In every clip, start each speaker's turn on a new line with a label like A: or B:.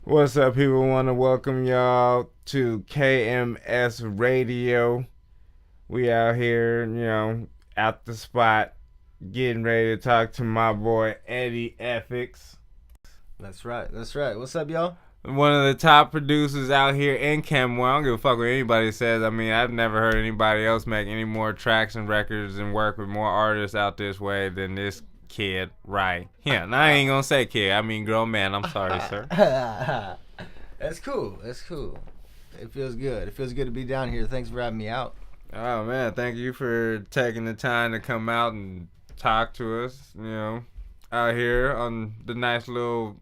A: What's up, people? Want to welcome y'all to KMS Radio. We out here, at the spot, getting ready to talk to my boy Eddie Ethics.
B: That's right. What's up, y'all?
A: One of the top producers out here in Kenmore. I don't give a fuck what anybody says. I mean, I've never heard anybody else make any more tracks and records and work with more artists out this way than this kid right here. Now, I ain't gonna say kid. I mean grown man. I'm sorry, sir.
B: That's cool. It feels good. It feels good to be down here. Thanks for having me out.
A: Oh, man. Thank you for taking the time to come out and talk to us, out here on the nice little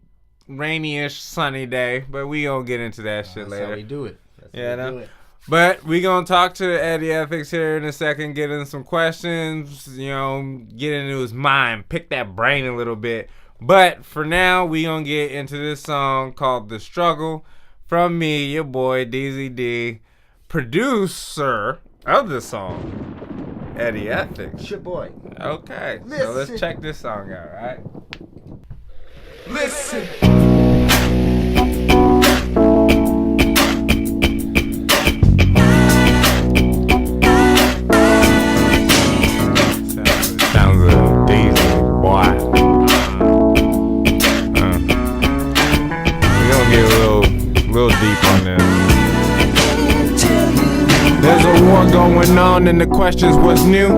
A: rainy-ish sunny day. But we gonna get into that shit later.
B: That's how we do it. Do it.
A: But we gonna talk to Eddie Ethics here in a second, get in some questions, get into his mind, pick that brain a little bit. But for now, we gonna get into this song called The Struggle from me, your boy DZD, producer of the song, Eddie Ethics.
B: Shit boy.
A: Okay,
B: Listen.
A: So let's check this song out, right?
B: Listen.
A: Sounds a decent boy. We're gonna get a little deep on this. There's a war going on and the question's what's new.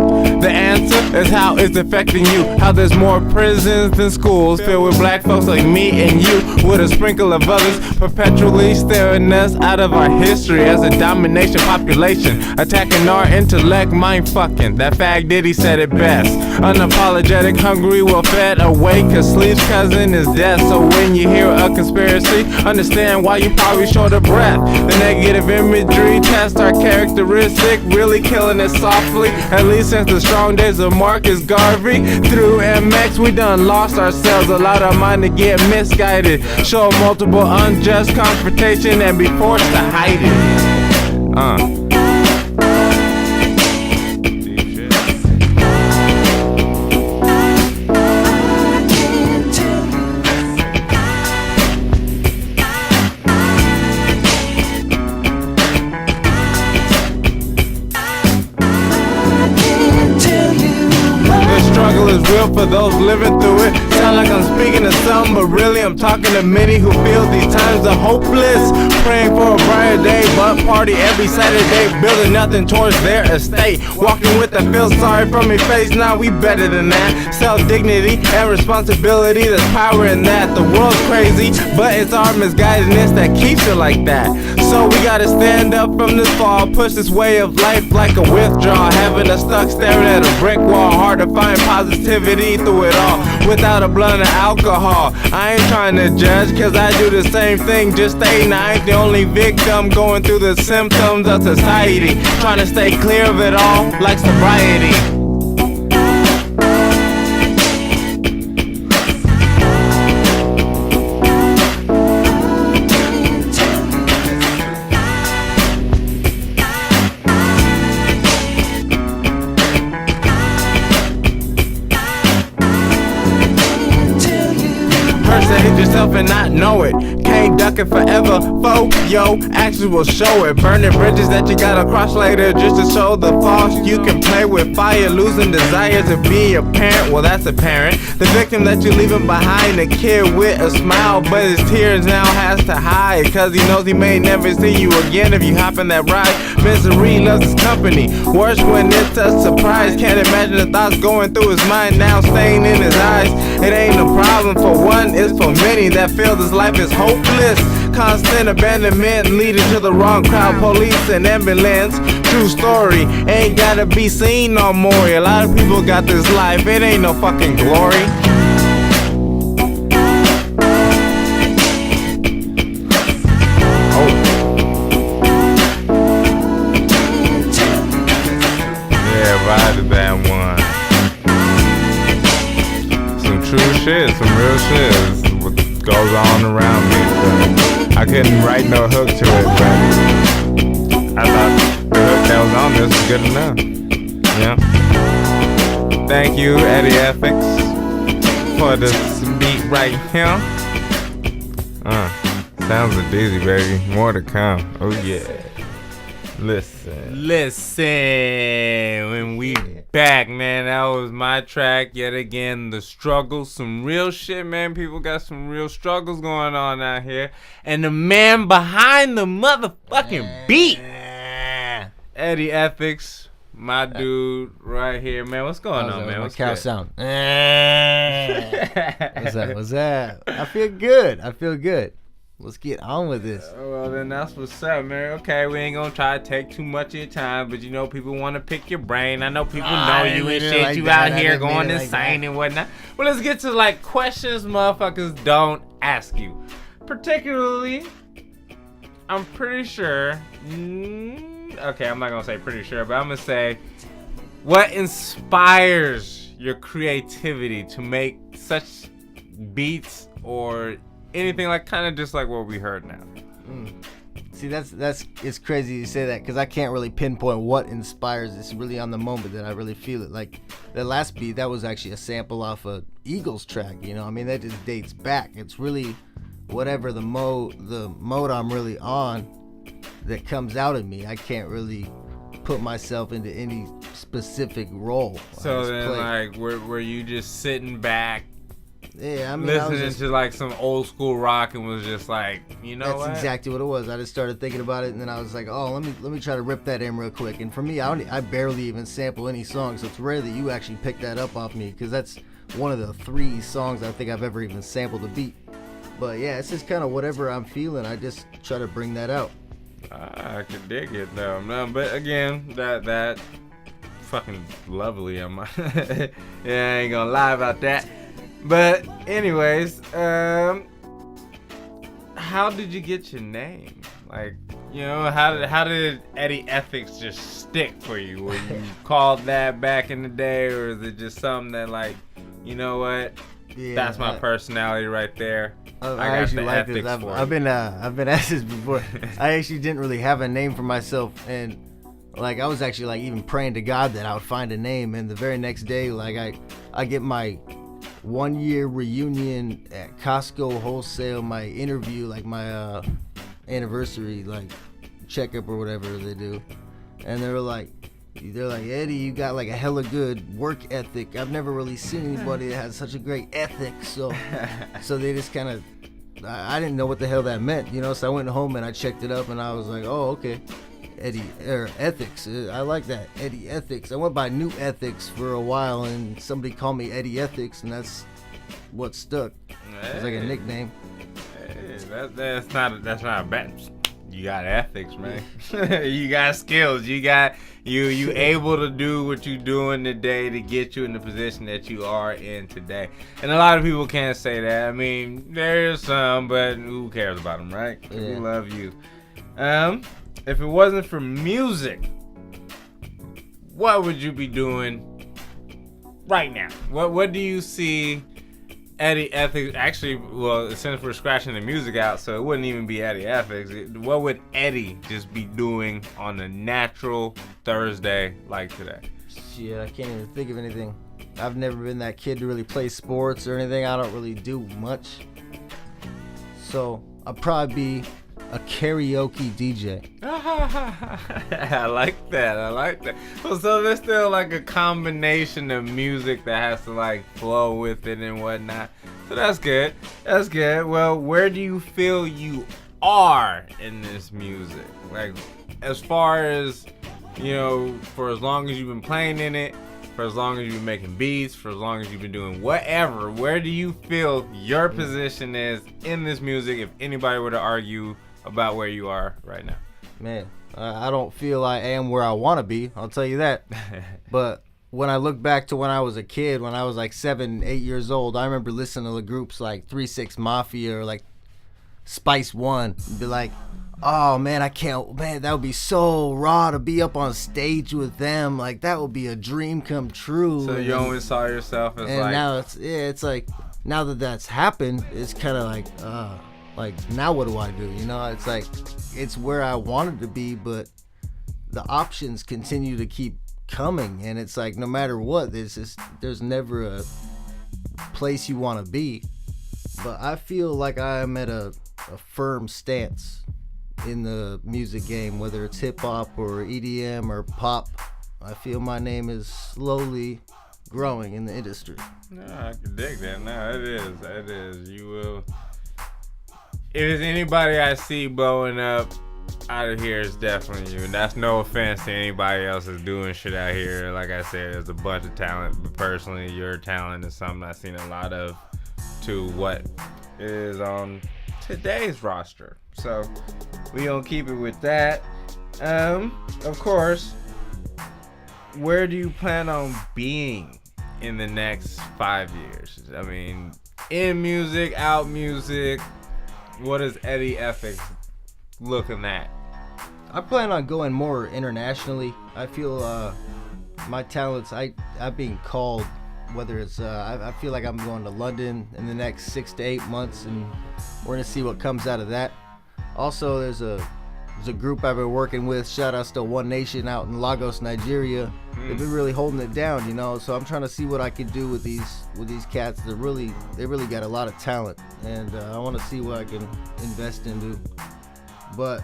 A: The answer is how it's affecting you. How there's more prisons than schools filled with black folks like me and you, with a sprinkle of others perpetually staring us out of our history as a domination population, attacking our intellect, mind fucking. That fag Diddy said it best. Unapologetic, hungry, well fed, awake, cause sleep's cousin is death. So when you hear a conspiracy, understand why you probably short of breath. The negative imagery test our characteristic, really killing it softly, at least since the strong days of Marcus Garvey. Through MX we done lost ourselves, allowed our mind to get misguided, show multiple unjust confrontation and be forced to hide it. Is real for those living through it. Sound like I'm speaking to some, but really I'm talking to many who feel these times are hopeless. Praying for a brighter day, but party every Saturday, building nothing towards their estate. Walking with a feel sorry from your face, now we better than that. Self-dignity and responsibility, there's power in that. The world's crazy, but it's our misguidedness that keeps it like that. So we gotta stand up from this fall, push this way of life like a withdrawal. Having us stuck staring at a brick wall, hard to find positivity through it all without a blunt of alcohol. I ain't trying to judge, cause I do the same thing, just stating I ain't the only victim going through the symptoms of society, trying to stay clear of it all like sobriety. Hate yourself and not know it. Can't duck it forever. Yo, actions will show it. Burning bridges that you gotta cross later just to show the flaws. You can play with fire, losing desire to be a parent. Well, that's apparent. The victim that you're leaving behind, a kid with a smile, but his tears now has to hide, cause he knows he may never see you again if you hop in that ride. Misery loves his company. Worse when it's a surprise. Can't imagine the thoughts going through his mind now, staying in his eyes. It ain't a problem for one, it's for many that feel this life is hopeless. Constant abandonment leading to the wrong crowd, police and ambulance. True story, ain't gotta be seen no more. A lot of people got this life, it ain't no fucking glory. Ride the damn one. Some true shit, some real shit is what goes on around me. But I couldn't write no hook to it, but I thought the hook that was on this was good enough. Yeah. Thank you, Eddie Ethics, for this beat right here. Sounds of Dizzy, baby. More to come. Oh, yeah. Listen, when we back, man, that was my track yet again. The struggle, some real shit, man. People got some real struggles going on out here, and the man behind the motherfucking beat, Eddie Ethics, my dude right here, man. What's going on, man? What's
B: cow sound? What's that? I feel good. Let's get on with this.
A: Well, then that's what's up, man. Okay, we ain't gonna try to take too much of your time, but you know people want to pick your brain. I know people know you and shit. Like you out here going insane and whatnot. Well, let's get to like questions motherfuckers don't ask you. Particularly, I'm pretty sure. Okay, I'm not gonna say pretty sure, but I'm gonna say, what inspires your creativity to make such beats or anything like kind of just like what we heard now?
B: See, that's it's crazy you say that because I can't really pinpoint what inspires. It's really on the moment that I really feel it. Like the last beat, that was actually a sample off a Eagles track. You know, I mean that just dates back. It's really whatever the mode I'm really on that comes out of me. I can't really put myself into any specific role.
A: So then, like, were you just sitting back?
B: Yeah, I mean,
A: listening to like some old school rock and was just like, you know,
B: that's exactly what it was. I just started thinking about it, and then I was like, oh, let me try to rip that in real quick. And for me, I barely even sample any songs, so it's rare that you actually pick that up off me because that's one of the 3 songs I think I've ever even sampled a beat. But yeah, it's just kind of whatever I'm feeling. I just try to bring that out.
A: I could dig it though. No, but again, that fucking lovely. Yeah, I ain't gonna lie about that. But anyways, how did you get your name? Like, you know, how did Eddie Ethics just stick for you? Were you called that back in the day, or is it just something that like, you know what? Yeah, that's my personality right there.
B: I actually like this. I've been asked this before. I actually didn't really have a name for myself, and like I was actually like even praying to God that I would find a name. And the very next day, like I get my 1-year reunion at Costco wholesale, my interview, like my anniversary like checkup or whatever they do, and they're like, Eddie, you got like a hella good work ethic. I've never really seen anybody that has such a great ethic. So they just kind of, I didn't know what the hell that meant, you know. So I went home and I checked it up, and I was like, oh, okay, Eddie Ethics. I like that, Eddie Ethics. I went by New Ethics for a while, and somebody called me Eddie Ethics, and that's what stuck. It was like a nickname.
A: Hey, that's not a bad. You got ethics, man. You got skills. You able to do what you're doing today to get you in the position that you are in today. And a lot of people can't say that. I mean, there's some, but who cares about them, right? Yeah. We love you. If it wasn't for music, what would you be doing right now? What do you see Eddie Ethics? Actually, well, since we're scratching the music out, so it wouldn't even be Eddie Ethics. What would Eddie just be doing on a natural Thursday like today?
B: Shit, I can't even think of anything. I've never been that kid to really play sports or anything. I don't really do much. So I'd probably be a karaoke DJ.
A: I like that. Well, so there's still like a combination of music that has to like flow with it and whatnot. So that's good. Well, where do you feel you are in this music? Like, as far as, you know, for as long as you've been playing in it, for as long as you've been making beats, for as long as you've been doing whatever, where do you feel your position is in this music if anybody were to argue about where you are right now?
B: Man, I don't feel I am where I want to be, I'll tell you that. But when I look back to when I was a kid, when I was like 7, 8 years old, I remember listening to the groups like 3 6 Mafia or like Spice One, and be like, oh man, that would be so raw to be up on stage with them. Like that would be a dream come true.
A: So you always saw yourself as, and like,
B: now it's like now that that's happened, it's kind of like now what do I do? You know, it's like it's where I wanted to be, but the options continue to keep coming, and it's like no matter what, there's never a place you want to be. But I feel like I'm at a a firm stance in the music game, whether it's hip hop or EDM or pop. I feel my name is slowly growing in the industry.
A: No, I can dig that. No, it is. You will. If there's anybody I see blowing up out of here, it's definitely you. And that's no offense to anybody else that's doing shit out here. Like I said, there's a bunch of talent, but personally, your talent is something I've seen a lot of to what is on today's roster. So we gonna keep it with that. Of course, where do you plan on being in the next 5 years? I mean, in music, out music, what is Eddie Ethics looking at?
B: I plan on going more internationally. I feel my talents, I'm being called, whether it's, I feel like I'm going to London in the next 6 to 8 months, and we're going to see what comes out of that. Also, there's a group I've been working with, shout outs to One Nation out in Lagos, Nigeria. They've been really holding it down, you know, so I'm trying to see what I can do with these cats. They really got a lot of talent, and I want to see what I can invest into. But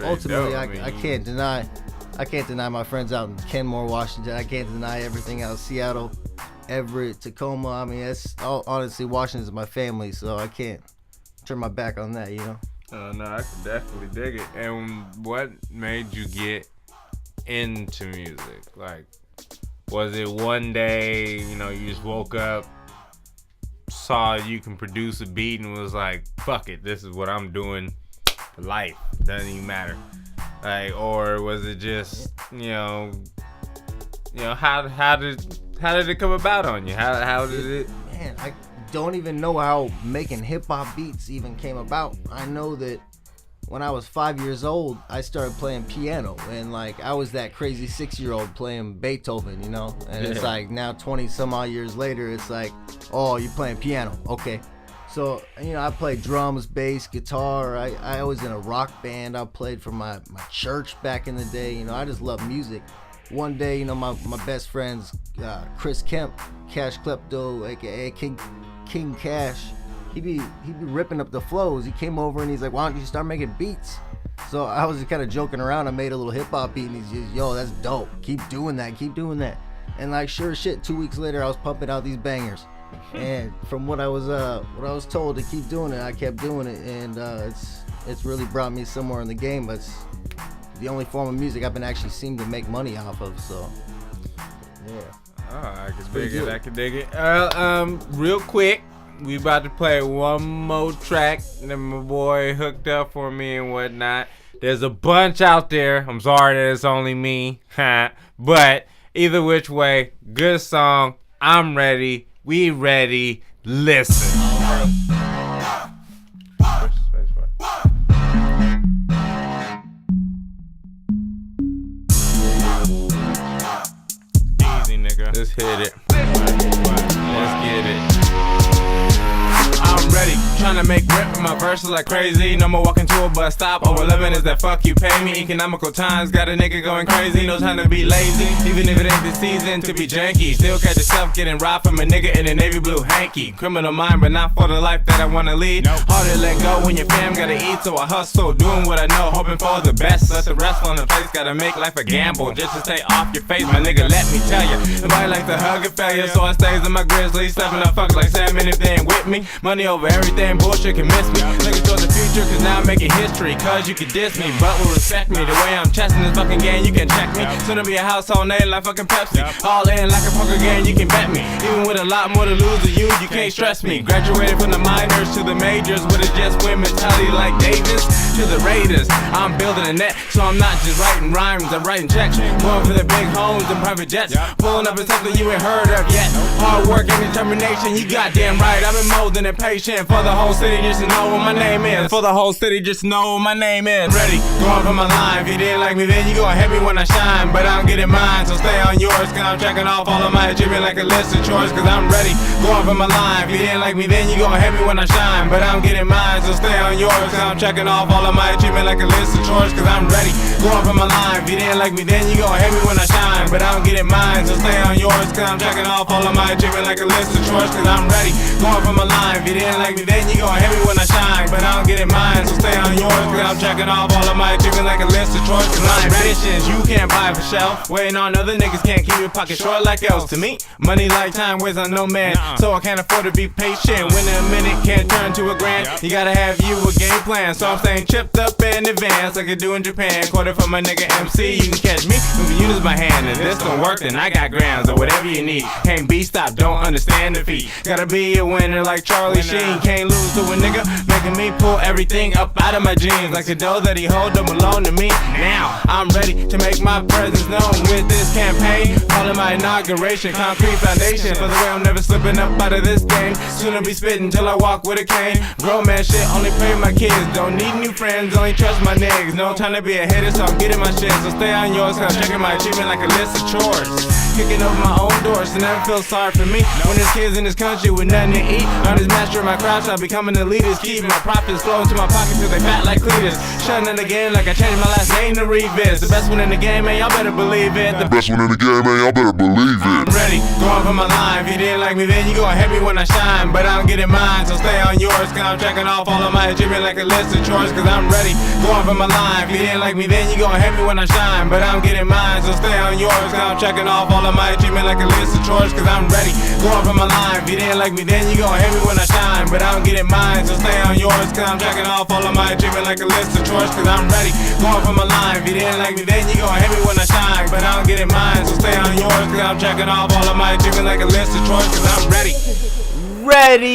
B: ultimately, I can't deny my friends out in Kenmore, Washington. I can't deny everything out of Seattle, Everett, Tacoma. I mean, that's all, honestly, Washington's my family, so I can't turn my back on that, you know.
A: No, I can definitely dig it. And what made you get into music? Like, was it one day, you know, you just woke up, saw you can produce a beat, and was like, fuck it, this is what I'm doing for life. Doesn't even matter. Like, or was it just, you know, how did it come about on you? How did it?
B: Man, I don't even know how making hip hop beats even came about. I know that when I was 5 years old, I started playing piano, and like I was that crazy 6-year-old playing Beethoven, you know. And it's like now 20 some odd years later, it's like, oh, you're playing piano, okay. So, you know, I played drums, bass, guitar. I was in a rock band. I played for my church back in the day. You know, I just love music. One day, you know, my best friends, Chris Kemp, Cash Klepto, aka King Cash, he'd be ripping up the flows. He came over and he's like, why don't you start making beats? So I was just kind of joking around. I made a little hip hop beat, and he's just, yo, that's dope. Keep doing that. And like, sure as shit, 2 weeks later, I was pumping out these bangers. And from what I was told to keep doing it, I kept doing it, and it's really brought me somewhere in the game. But it's the only form of music I've been actually seeing to make money off of. So yeah.
A: Oh, I can dig it. Real quick, we about to play one more track that my boy hooked up for me and whatnot. There's a bunch out there. I'm sorry that it's only me, but either which way, good song. I'm ready. We ready. Listen. Easy, nigga. Let's hit it. Let's get it. I'm ready, tryna make rent with my verses like crazy. No more walking to a bus stop. Over 11 is that fuck you pay me. Economical times got a nigga going crazy. No time to be lazy, even if it ain't the season to be janky. Still catch yourself getting robbed from a nigga in a navy blue hanky. Criminal mind, but not for the life that I wanna lead. Hard to let go when your fam gotta eat, so I hustle, doing what I know, hoping for the best. Let the rest on the place, gotta make life a gamble just to stay off your face, my nigga. Let me tell ya, nobody like to hug a failure, so I stays in my grizzly, stepping up fuck like salmon if they ain't with me. Money over everything, bullshit can miss me. Looking towards the future, cause now I'm making history. Cause you can diss me, but will respect me. The way I'm chesting this fucking game, you can check me. Soon to be a household name like fucking Pepsi. All in like a poker game, you can bet me. Even with a lot more to lose than you can't stress me. Graduated from the minors to the majors with a just win mentality like Davis to the Raiders. I'm building a net, so I'm not just writing rhymes, I'm writing checks. Going for the big homes and private jets. Pulling up in something you ain't heard of yet. Hard work and determination, you goddamn right. I've been molding and patient for the whole city just to know what my name is. For the whole city just to know what my name is. Ready, going for my line. If you didn't like me then you gon' hate me when I shine. But I'm getting mine, so stay on yours. Cause I'm checking off all of my achievement like a list of chores. Cause I'm ready, going for my line. If you didn't like me then you gon' hate me when I shine. But I'm getting mine, so stay on yours. Cause I'm checking off all of my achievement like a list of chores. Cause I'm ready, going for my line. If you didn't like me then you gon' hate me when I shine. But I'm getting mine, so stay on yours. Cause I'm checking off all of my achievement like a list of chores. Cause I'm ready, going for my line. If you didn't like me then you gon' hate me when I shine. But I don't get it mine, checking off all of my achievements like a list of chores. Cause I'm ambitions you can't buy for shelf. Waiting on other niggas can't keep your pocket short like else. To me, money like time weighs on no man, so I can't afford to be patient. When a minute can't turn to a grand, you gotta have you a game plan. So I'm staying chipped up in advance like I do in Japan. Quarter for my nigga MC, you can catch me moving units by hand. If this don't work, then I got grams or whatever you need. Can't be stopped, don't understand defeat. Gotta be a winner like Charlie Sheen. Can't lose to a nigga, making me pull everything up out of my jeans. Like the dough that he hold don't belong to me. Now I'm ready to make my presence known with this campaign. Calling my inauguration, concrete foundation for the way I'm never slipping up out of this game. Soon I'll be spitting till I walk with a cane. Grown man shit, only pray my kids. Don't need new friends, only trust my niggas. No time to be a hater, so I'm getting my shit. So stay on yours, cause I'm checking my achievement like a list of chores. Kicking over my own doors, so never feel sorry for me. When there's kids in this country with nothing to eat, I'm just mastering my craft, so I'm becoming the leaders. Keep my profits flowing to my pockets till they fat like cleaters. Shutting in the game like I changed my last name to Revis. The best one in the game, man, y'all better believe it. The
C: best one in the game, man, y'all better believe it.
A: I'm ready, going for my line. If you didn't like me then, you gon' hate me when I shine. But I don't get it mine, so stay on yours, cause I'm checking off all of my achievement like a list of chores. Cause I'm ready, going for my line. If you didn't like me then, you gon' hate me when I shine. But I don't get it mine, so stay on yours, cause I'm checking off all of my achievement like a list of chores. Cause I'm ready, going for my line. If you didn't like me then, you gon' hate me when I shine. But I don't get it mine, so stay on yours, cause I'm checking off all of my achievement like a list of chores. Cause I'm ready, going for my line. If you didn't like me then, you gon' hate me when I shine. But I don't get it mine, so stay on yours, cause I'm checking off all of my achievement like a list of chores. Cause I'm ready.
D: Ready,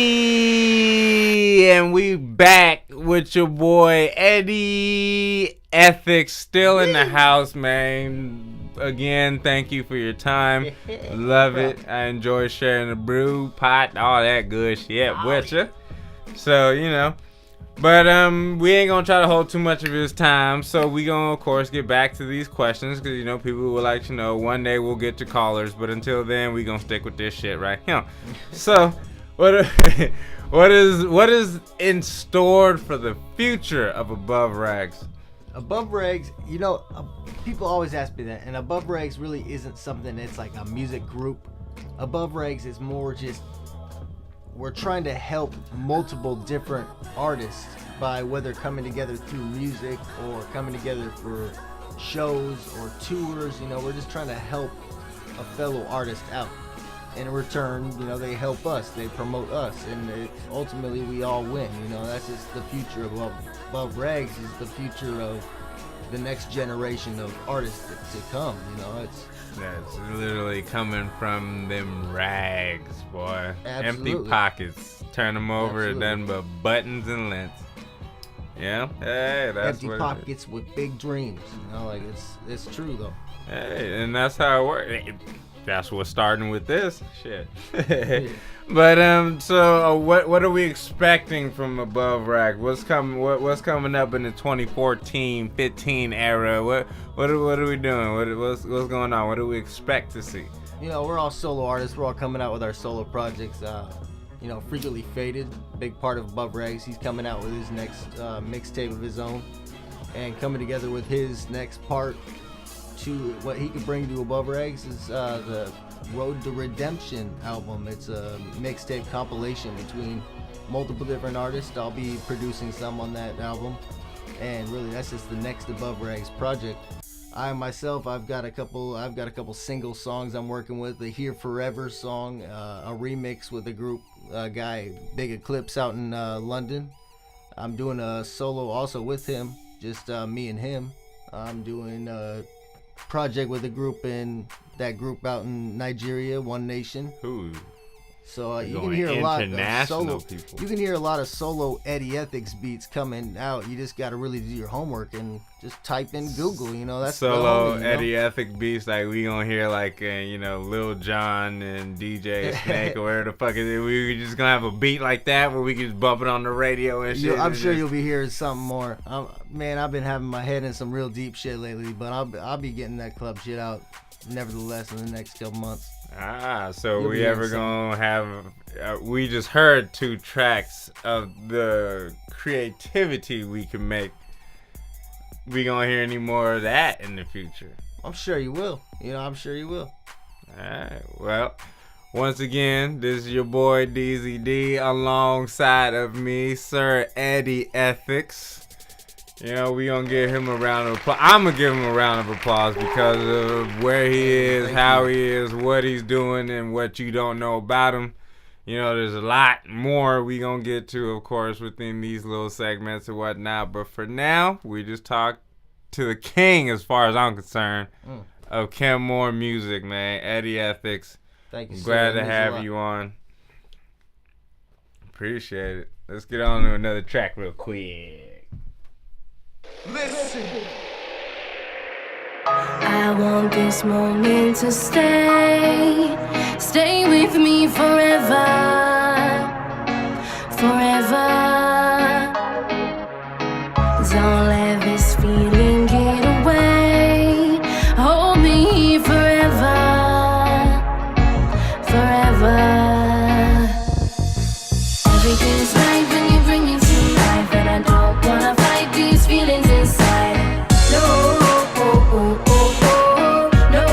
D: and we back with your boy Eddie Ethics, still in the house, man. Again, thank you for your time. Love it. I enjoy sharing the brew, pot, all that good shit with you. So, you know, but we ain't gonna try to hold too much of his time. So we gonna, of course, get back to these questions because, you know, people will like to know. One day we'll get to callers, but until then, we gonna stick with this shit right here. So, what is in store for the future of Above Rags?
B: Above Rags, you know, people always ask me that, and Above Rags really isn't something that's like a music group. Above Rags is more just, we're trying to help multiple different artists by whether coming together through music or coming together for shows or tours. You know, we're just trying to help a fellow artist out. In return, you know, they help us, they promote us, and ultimately we all win. You know, that's just the future of Above Rags, is the future of the next generation of artists to come. You know, it's
D: literally coming from them rags, boy.
B: Absolutely.
D: Empty pockets, turn them over,
B: Absolutely.
D: nothing but buttons and lengths. Yeah, hey, that's
B: empty
D: what
B: pockets with big dreams. You know, like it's true though.
D: Hey, and that's how it works. That's what's starting with this shit. But so what are we expecting from Above Rag? What's coming up in the 2014-15 era? What are we doing? What's going on? What do we expect to see?
B: You know, we're all solo artists. We're all coming out with our solo projects. You know, Frequently Faded, big part of Above Rags. He's coming out with his next mixtape of his own, and coming together with his next part to what he could bring to Above Rags is the Road to Redemption album. It's a mixtape compilation between multiple different artists. I'll be producing some on that album, and really that's just the next Above Rags project. I myself, I've got a couple single songs I'm working with. The Here Forever song, a remix with a group guy, Big Eclipse out in London. I'm doing a solo also with him, just me and him. I'm doing a project with a group out in Nigeria, One Nation.
D: Ooh.
B: So you can hear a lot of solo
D: people.
B: You can hear a lot of solo Eddie Ethics beats coming out. You just got to really do your homework and just type in Google. You know, that's
D: solo
B: the homie,
D: Eddie Ethic beats. Like we gonna hear like Lil Jon and DJ Snake or where the fuck is it? We just gonna have a beat like that where we can just bump it on the radio and shit.
B: I'm sure you'll be hearing something more. Man, I've been having my head in some real deep shit lately, but I'll be getting that club shit out nevertheless in the next couple months.
D: So we ever gonna have? We just heard 2 tracks of the creativity we can make. We gonna hear any more of that in the future?
B: I'm sure you will. I'm sure you will.
D: Alright, well, once again, this is your boy DZD alongside of me, Sir Eddie Ethics. You know, we gonna give him a round of applause. I'm gonna give him a round of applause because of where he is, how he is, what he's doing, and what you don't know about him. You know, there's a lot more we gonna get to, of course, within these little segments and whatnot. But for now, we just talk to the king, as far as I'm concerned, of Kenmore music, man. Eddie Ethics.
B: Thank you.
D: I'm glad to have you on. Appreciate it. Let's get on to another track real quick.
E: Listen. I want this moment to stay with me forever, forever. Don't let this feeling get away. Hold me forever, forever. Everything's right when you bring me to life, and I don't wanna fight these feelings inside. No, no.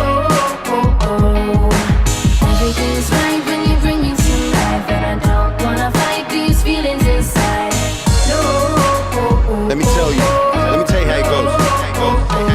E: Everything's right when you bring me to life, and I don't wanna fight these feelings inside. No.
F: Let me tell you how it goes.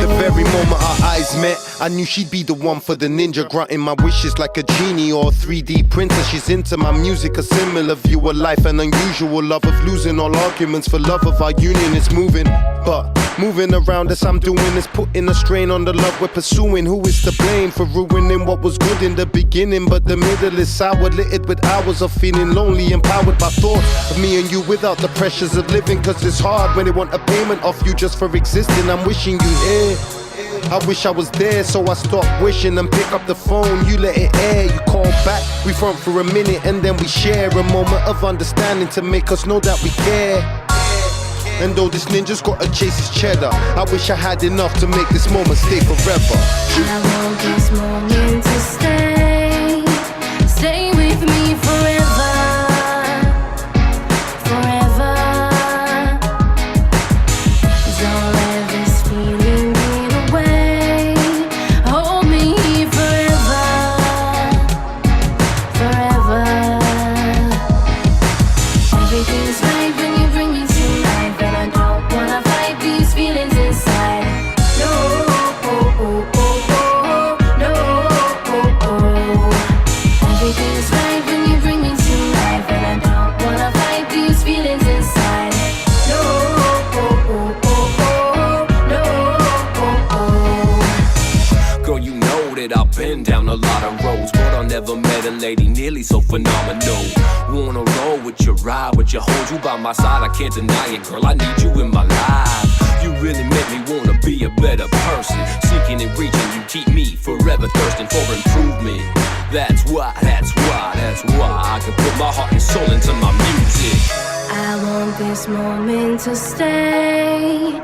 F: The very moment our eyes met, I knew she'd be the one for the ninja, granting my wishes like a genie or a 3D printer. She's into my music, a similar view of life, an unusual love of losing all arguments for love of our union. It's moving, but moving around as I'm doing is putting a strain on the love we're pursuing. Who is to blame for ruining what was good in the beginning? But the middle is sour, littered with hours of feeling lonely, empowered by thoughts of me and you without the pressures of living. Cause it's hard when they want a payment off you just for existing. I'm wishing you here, I wish I was there, so I stopped wishing and pick up the phone. You let it air, you call back, we front for a minute and then we share a moment of understanding to make us know that we care. And though this ninja's gotta chase his cheddar, I wish I had enough to make this moment stay forever.
E: I want this moment to stay with me forever, forever. Don't let this feeling get away. Hold me forever, forever. Everything's right when you bring me to life, and I don't wanna fight these feelings inside. No, no. Everything's right when you bring me to life, and I don't wanna fight these feelings inside. No, no.
G: Girl, you know that I've been down a lot of roads, but I never met a lady nearly so phenomenal. Wanna roll with you, ride with you, hold you by my side, I can't deny it, girl, I need you in my life. You really make me wanna be a better person. Seeking and reaching, you keep me forever thirsting for improvement. That's why I can put my heart and soul into my music.
E: I want this moment to stay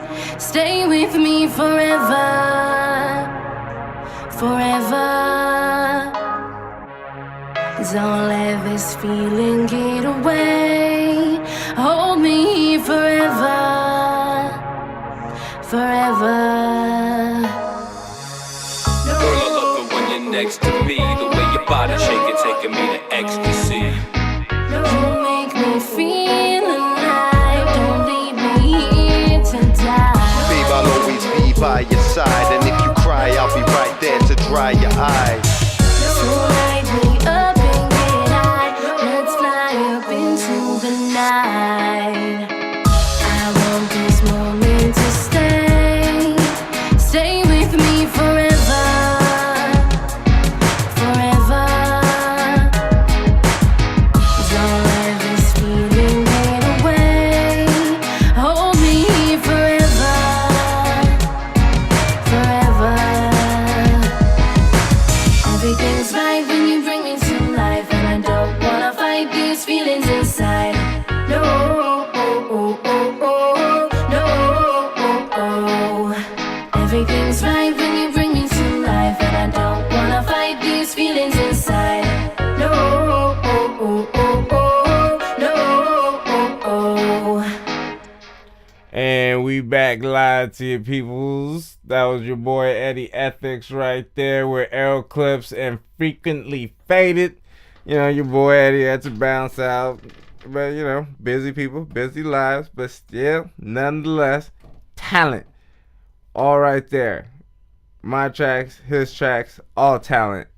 E: with me forever, forever. Don't let this feeling get away. Hold me forever, forever.
G: Girl, I love it when you're next to me. The way your body shake it, taking me to ecstasy.
E: You make me feel alive. Don't leave me here to die.
F: Babe, I'll always be by your side, and if you cry, I'll be right there to dry your eyes.
E: So light me up and get high. Let's fly up into the night. I want this moment to stay with me forever, forever. Don't let this feeling get away. Hold me forever, forever. Everything's right when you bring me to life, and I don't wanna fight these feelings inside. No, no. Everything's right when you bring me to life, and I don't wanna fight these feelings inside. No, no.
D: And we back live to you peoples. That was your boy Eddie Ethics right there with Arrow Clips and Frequently Faded. You know, your boy Eddie had to bounce out. But, you know, busy people, busy lives. But still, nonetheless, talent. All right there. My tracks, his tracks, all talent.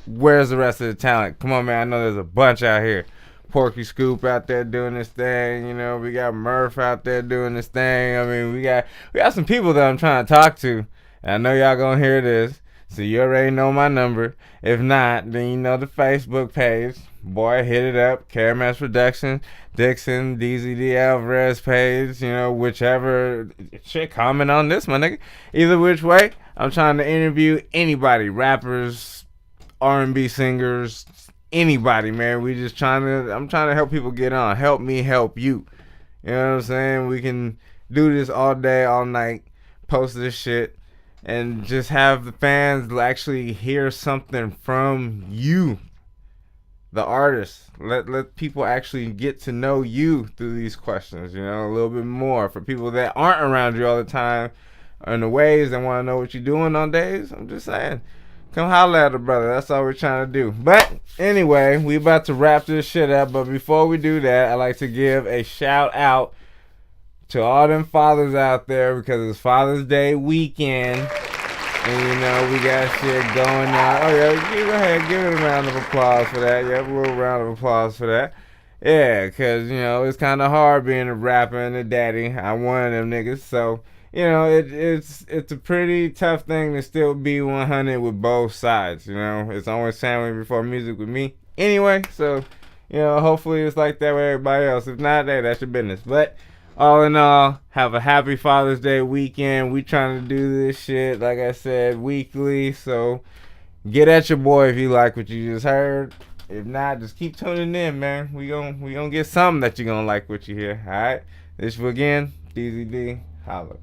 D: Where's the rest of the talent? Come on, man. I know there's a bunch out here. Porky Scoop out there doing this thing. You know, we got Murph out there doing this thing. I mean, we got some people that I'm trying to talk to. And I know y'all gonna hear this. So you already know my number. If not, then you know the Facebook page. Boy, hit it up. KMS Production, Dixon, DZD Alvarez page. You know, whichever. Shit, comment on this, my nigga. Either which way, I'm trying to interview anybody. Rappers, R&B singers, anybody, man. I'm trying to help people get on. Help me help you. You know what I'm saying? We can do this all day, all night. Post this shit. And just have the fans actually hear something from you, the artist. Let people actually get to know you through these questions, you know, a little bit more. For people that aren't around you all the time in the ways and want to know what you're doing on days, I'm just saying, come holler at a brother. That's all we're trying to do. But anyway, we about to wrap this shit up. But before we do that, I'd like to give a shout out to all them fathers out there because it's Father's Day weekend. And, you know, we got shit going on. Oh, yeah, go ahead. Give it a round of applause for that. Yeah, a little round of applause for that. Yeah, because, you know, it's kind of hard being a rapper and a daddy. I'm one of them niggas. So, you know, it's a pretty tough thing to still be 100 with both sides, you know. It's always family before music with me. Anyway, so, you know, hopefully it's like that with everybody else. If not, hey, that's your business. But all in all, have a happy Father's Day weekend. We trying to do this shit, like I said, weekly. So get at your boy if you like what you just heard. If not, just keep tuning in, man. We gonna get something that you're gonna like what you hear. All right. This again, DZD. Holla.